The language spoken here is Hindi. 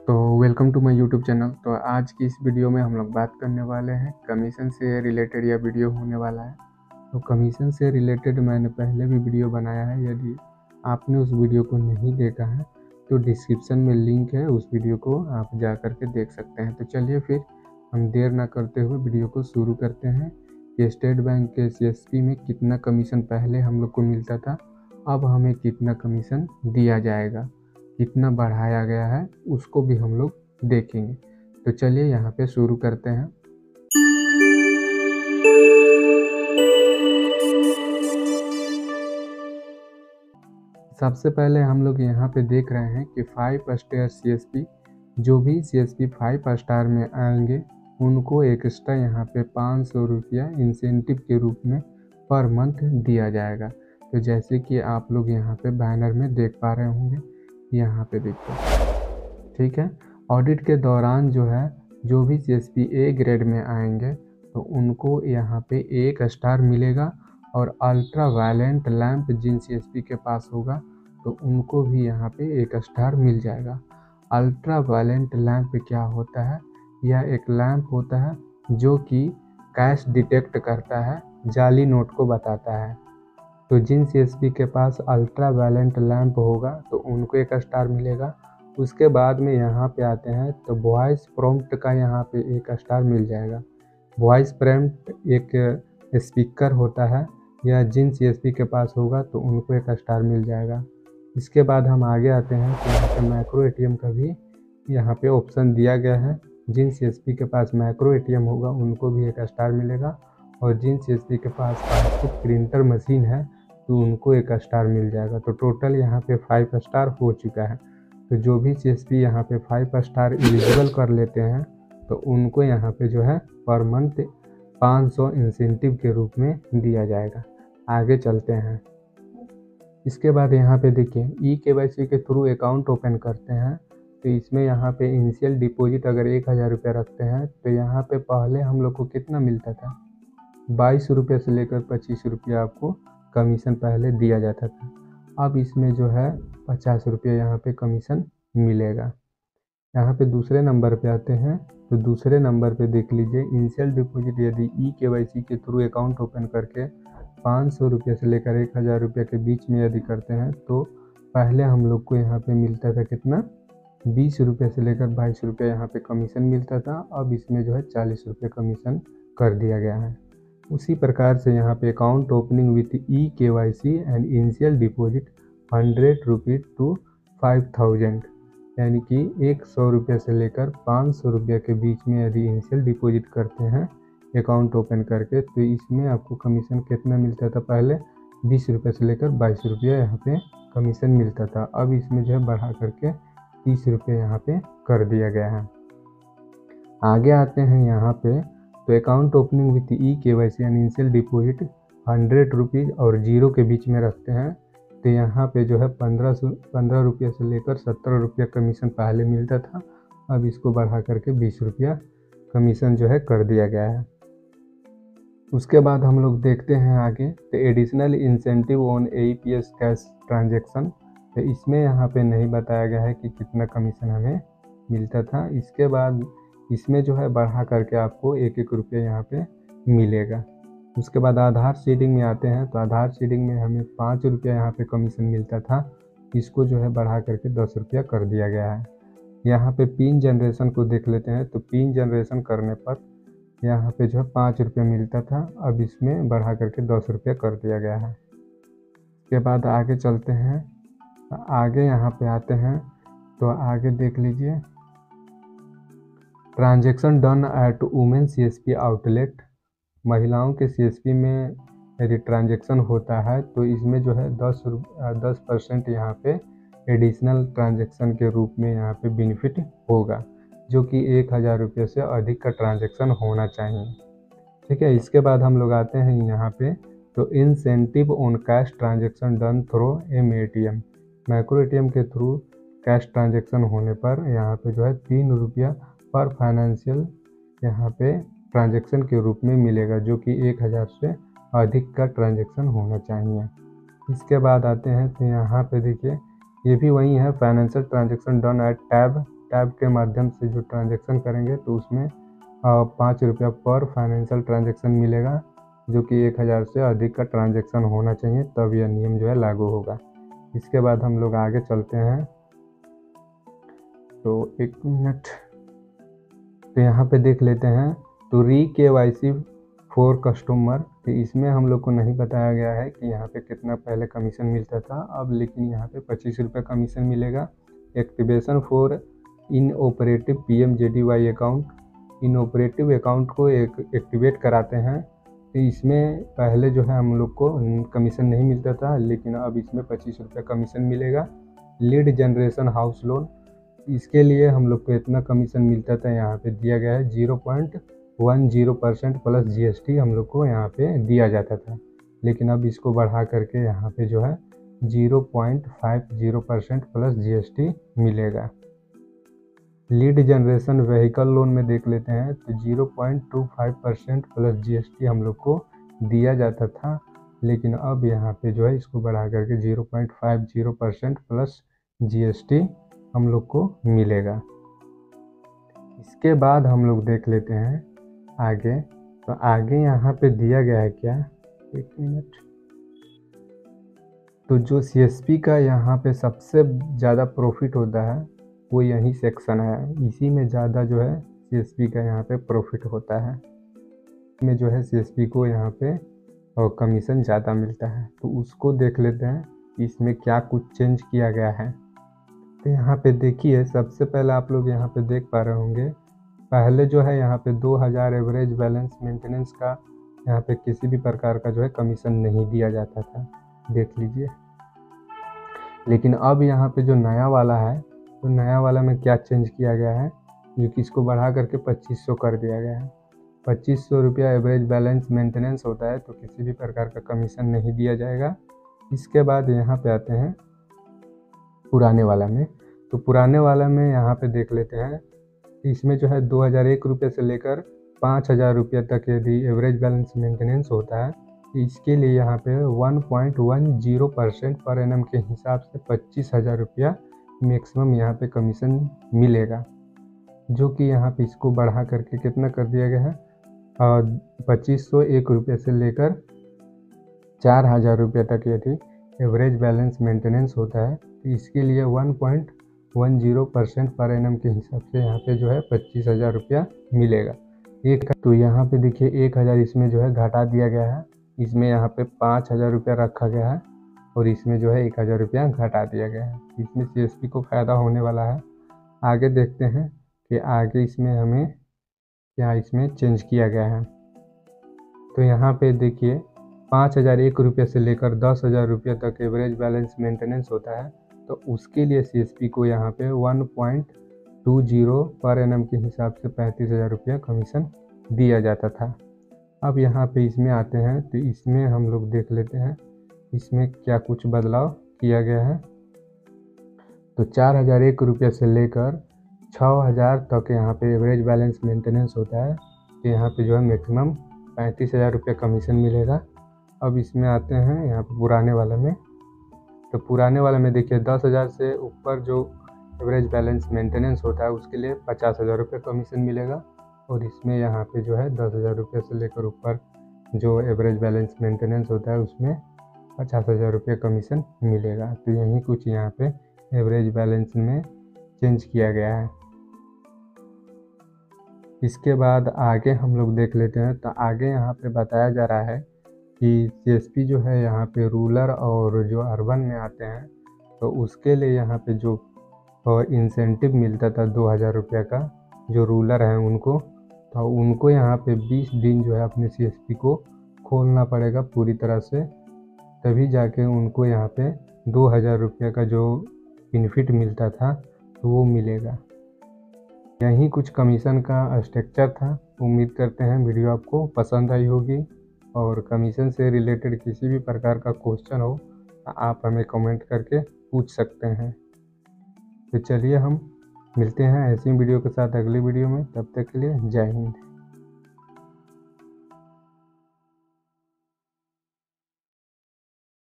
तो welcome to my YouTube channel. तो आज की इस वीडियो में हम लोग बात करने वाले हैं कमीशन से रिलेटेड। यह वीडियो होने वाला है। तो कमीशन से रिलेटेड मैंने पहले भी वीडियो बनाया है। यदि आपने उस वीडियो को नहीं देखा है तो डिस्क्रिप्शन में लिंक है, उस वीडियो को आप जा कर के देख सकते हैं। तो चलिए फिर हम देर ना करते हुए वीडियो को शुरू करते हैं कि स्टेट बैंक के CSP में कितना कमीशन पहले हम लोग को मिलता था, अब हमें कितना कमीशन दिया जाएगा, कितना बढ़ाया गया है, उसको भी हम लोग देखेंगे। तो चलिए यहाँ पे शुरू करते हैं। सबसे पहले हम लोग यहाँ पे देख रहे हैं कि 5 स्टार CSP, जो भी CSP 5 स्टार में आएंगे उनको एक्स्ट्रा यहाँ पे 500 रुपया इंसेंटिव के रूप में पर मंथ दिया जाएगा। तो जैसे कि आप लोग यहाँ पे बैनर में देख पा रहे होंगे, यहाँ पे देखिए, ठीक है। ऑडिट के दौरान जो भी CSP A ग्रेड में आएंगे तो उनको यहाँ पे 1 स्टार मिलेगा, और अल्ट्रा वायलेंट लैंप जिन CSP के पास होगा तो उनको भी यहाँ पे 1 स्टार मिल जाएगा। अल्ट्रा वायलेंट लैंप क्या होता है? यह एक लैंप होता है जो कि कैश डिटेक्ट करता है, जाली नोट को बताता है। तो जिन CSP के पास अल्ट्रा वायलेंट लैंप होगा तो उनको 1 स्टार मिलेगा। उसके बाद में यहाँ पे आते हैं तो वॉइस प्रॉम्प्ट का यहाँ पे 1 स्टार मिल जाएगा। वॉइस प्रॉम्प्ट एक स्पीकर होता है, यह जिन CSP के पास होगा तो उनको 1 स्टार मिल जाएगा। इसके बाद हम आगे आते हैं तो यहाँ पे मैक्रो ATM का भी यहाँ पे ऑप्शन दिया गया है। जिन CSP के पास मैक्रो ATM होगा उनको भी 1 स्टार मिलेगा, और जिन CSP के पास पासबुक प्रिंटर मशीन है तो उनको 1 स्टार मिल जाएगा। तो टोटल यहाँ पे 5 स्टार हो चुका है। तो जो भी CSP यहाँ पे 5 स्टार एलिजिबल कर लेते हैं तो उनको यहाँ पे पर मंथ 500 इंसेंटिव के रूप में दिया जाएगा। आगे चलते हैं। इसके बाद यहाँ पे देखिए eKYC के थ्रू अकाउंट ओपन करते हैं तो इसमें यहाँ पे इनिशियल डिपॉजिट अगर 1000 रुपया रखते हैं तो यहाँ पे पहले हम लोग को कितना मिलता था, 22 रुपये से लेकर 25 रुपया आपको कमीशन पहले दिया जाता था। अब इसमें 50 रुपये यहाँ पे कमीशन मिलेगा। यहाँ पे दूसरे नंबर पे आते हैं तो दूसरे नंबर पे देख लीजिए, इनिशियल डिपॉजिट यदि eKYC के थ्रू अकाउंट ओपन करके 500 रुपये से लेकर 1000 रुपये के बीच में यदि करते हैं तो पहले हम लोग को यहाँ पे मिलता था कितना, 20 रुपये से लेकर 22 रुपये यहाँ पे कमीशन मिलता था। अब इसमें 40 रुपये कमीशन कर दिया गया है। उसी प्रकार से यहाँ पे account opening with eKYC and initial deposit 100 rupees to 5000, यानी कि 100 रुपये से लेकर 500 रुपये के बीच में यदि इनिशियल डिपॉजिट करते हैं अकाउंट ओपन करके तो इसमें आपको कमीशन कितना मिलता था, पहले 20 रुपये से लेकर 22 रुपये यहाँ पे कमीशन मिलता था। अब इसमें बढ़ा करके 30 रुपये यहाँ पे कर दिया गया है। आगे आते हैं यहाँ पे तो account opening with eKYC and initial deposit 100 rupees और 0 के बीच में रखते हैं तो यहाँ पे 15 रुपये से लेकर 17 रुपया कमीशन पहले मिलता था। अब इसको बढ़ा करके 20 रुपया कमीशन कर दिया गया है। उसके बाद हम लोग देखते हैं आगे तो additional incentive on AEPS cash transaction. तो इसमें यहाँ पे नहीं बताया गया है कि कितना कमीशन हमें मिलता था। इसके बाद इसमें बढ़ा करके आपको 1-1 रुपये यहाँ पे मिलेगा। उसके बाद आधार सीडिंग में आते हैं तो आधार सीडिंग में हमें 5 रुपया यहाँ पे कमीशन मिलता था, इसको बढ़ा करके 10 रुपया कर दिया गया है। यहाँ पे पिन जनरेशन को देख लेते हैं तो पिन जनरेशन करने पर यहाँ पे 5 रुपया मिलता था, अब इसमें बढ़ा करके 10 रुपया कर दिया गया है। इसके बाद आगे चलते हैं। आगे यहाँ पे आते हैं तो आगे देख लीजिए, transaction done at women CSP outlet. महिलाओं के CSP में यदि ट्रांजेक्शन होता है तो इसमें 10% यहाँ पे एडिशनल ट्रांजेक्शन के रूप में यहाँ पे बेनिफिट होगा, जो कि 1000 रुपये से अधिक का ट्रांजेक्शन होना चाहिए। ठीक है। इसके बाद हम लोग आते हैं यहाँ पे तो incentive on cash transaction done through ATM। Macro ATM के थ्रू कैश ट्रांजेक्शन होने पर यहाँ पे 3 रुपया पर फाइनेंशियल यहाँ पे ट्रांजेक्शन के रूप में मिलेगा, जो कि 1000 से अधिक का ट्रांजेक्शन होना चाहिए। इसके बाद आते हैं तो यहाँ पे देखिए, ये भी वही है, financial transaction done at tab tab के माध्यम से जो ट्रांजैक्शन करेंगे तो उसमें 5 रुपया पर फाइनेंशियल ट्रांजैक्शन मिलेगा, जो कि 1000 से अधिक का ट्रांजैक्शन होना चाहिए, तब यह नियम जो है लागू होगा। इसके बाद हम लोग आगे चलते हैं। तो 1 मिनट, तो यहाँ पे देख लेते हैं। तो KYC फॉर कस्टमर, तो इसमें हम लोग को नहीं बताया गया है कि यहाँ पे कितना पहले कमीशन मिलता था अब, लेकिन यहाँ पे 25 रुपये कमीशन मिलेगा। Activation for inoperative PMJDY account, inoperative account को एक्टिवेट कराते हैं, तो इसमें पहले जो है हम लोग को कमीशन नहीं मिलता था, लेकिन अब इसमें 25 रुपये कमीशन मिलेगा। लीड जनरेशन हाउस लोन, इसके लिए हम लोग को इतना कमीशन मिलता था, यहाँ पे दिया गया है 0.10% प्लस GST हम लोग को यहाँ पे दिया जाता था, लेकिन अब इसको बढ़ा करके यहाँ पे जो है 0.50% प्लस GST मिलेगा। लीड जनरेशन व्हीकल लोन में देख लेते हैं, तो 0.25% प्लस GST हम लोग को दिया जाता था, लेकिन अब यहाँ पे जो है इसको बढ़ा करके 0.50% प्लस GST हम लोग को मिलेगा। इसके बाद हम लोग देख लेते हैं आगे। तो आगे यहाँ पे दिया गया है क्या, 1 मिनट, तो जो CSP का यहाँ पे सबसे ज़्यादा प्रॉफिट होता है वो यही सेक्शन है, इसी में ज़्यादा जो है CSP का यहाँ पे प्रॉफिट होता है, में जो है CSP को यहाँ पे और कमीशन ज़्यादा मिलता है। तो उसको देख लेते हैं इसमें क्या कुछ चेंज किया गया है। तो यहाँ पे देखिए, सबसे पहले आप लोग यहाँ पे देख पा रहे होंगे, पहले जो है यहाँ पे 2000 एवरेज बैलेंस मेंटेनेंस का यहाँ पे किसी भी प्रकार का जो है कमीशन नहीं दिया जाता था, देख लीजिए। लेकिन अब यहाँ पे जो नया वाला है, तो नया वाला में क्या चेंज किया गया है, जो कि इसको बढ़ा करके 2500 कर दिया गया है। 2500 रुपया एवरेज बैलेंस मेंटेनेंस होता है, तो किसी भी प्रकार का कमीशन नहीं दिया जाएगा। इसके बाद यहाँ पे आते हैं पुराने वाला में। तो पुराने वाला में यहाँ पे देख लेते हैं, इसमें जो है 2001 रुपये से लेकर 5000 रुपये तक यदि एवरेज बैलेंस मेंटेनेंस होता है, तो इसके लिए यहाँ पे 1.10% पर एनम के हिसाब से 25,000 रुपया मैक्सिमम यहाँ पे कमीशन मिलेगा, जो कि यहाँ पे इसको बढ़ा करके कितना कर दिया गया है, 2501 रुपये से लेकर 4000 रुपये तक यदि एवरेज बैलेंस मेंटेनेंस होता है, तो इसके लिए 1.10% पर एनम के हिसाब से यहाँ पे जो है 25,000 रुपया मिलेगा। तो यहाँ पे देखिए 1000 इसमें जो है घटा दिया गया है, इसमें यहाँ पे 5000 रुपया रखा गया है और इसमें जो है 1000 रुपया घटा दिया गया है। इसमें CSP को फ़ायदा होने वाला है। आगे देखते हैं कि आगे इसमें हमें क्या इसमें चेंज किया गया है। तो यहाँ पे देखिए 5001 रुपये से लेकर 10,000 रुपये तक एवरेज बैलेंस मेंटेनेंस होता है, तो उसके लिए CSP को यहाँ पे 1.20 पर एनम के हिसाब से 35,000 रुपया कमीशन दिया जाता था। अब यहाँ पे इसमें आते हैं, तो इसमें हम लोग देख लेते हैं इसमें क्या कुछ बदलाव किया गया है। तो 4001 रुपये से लेकर 6000 तक यहाँ पे एवरेज बैलेंस मेंटेनेंस होता है, तो यहाँ पे जो है मैक्सिमम 35,000 रुपया कमीशन मिलेगा। अब इसमें आते हैं यहाँ पे पुराने वाले में। तो पुराने वाले में देखिए 10,000 से ऊपर जो एवरेज बैलेंस मेंटेनेंस होता है उसके लिए 50,000 रुपये कमीशन मिलेगा, और इसमें यहाँ पे जो है 10,000 रुपये से लेकर ऊपर जो एवरेज बैलेंस मेंटेनेंस होता है उसमें 50,000 रुपये कमीशन मिलेगा। तो यही कुछ यहाँ पे एवरेज बैलेंस में चेंज किया गया है। इसके बाद आगे हम लोग देख लेते हैं। तो आगे यहाँ पे बताया जा रहा है कि CSP जो है यहाँ पे रूरल और जो अर्बन में आते हैं, तो उसके लिए यहाँ पे जो इंसेंटिव मिलता था 2000 रुपये का, जो रूरल हैं उनको, तो उनको यहाँ पे 20 दिन जो है अपने CSP को खोलना पड़ेगा पूरी तरह से, तभी जाके उनको यहाँ पे 2000 रुपये का जो बेनिफिट मिलता था तो वो मिलेगा। यही कुछ कमीशन का स्ट्रक्चर था। उम्मीद करते हैं वीडियो आपको पसंद आई होगी, और कमीशन से रिलेटेड किसी भी प्रकार का क्वेश्चन हो तो आप हमें कमेंट करके पूछ सकते हैं। तो चलिए हम मिलते हैं ऐसी वीडियो के साथ अगली वीडियो में, तब तक के लिए जय हिंद।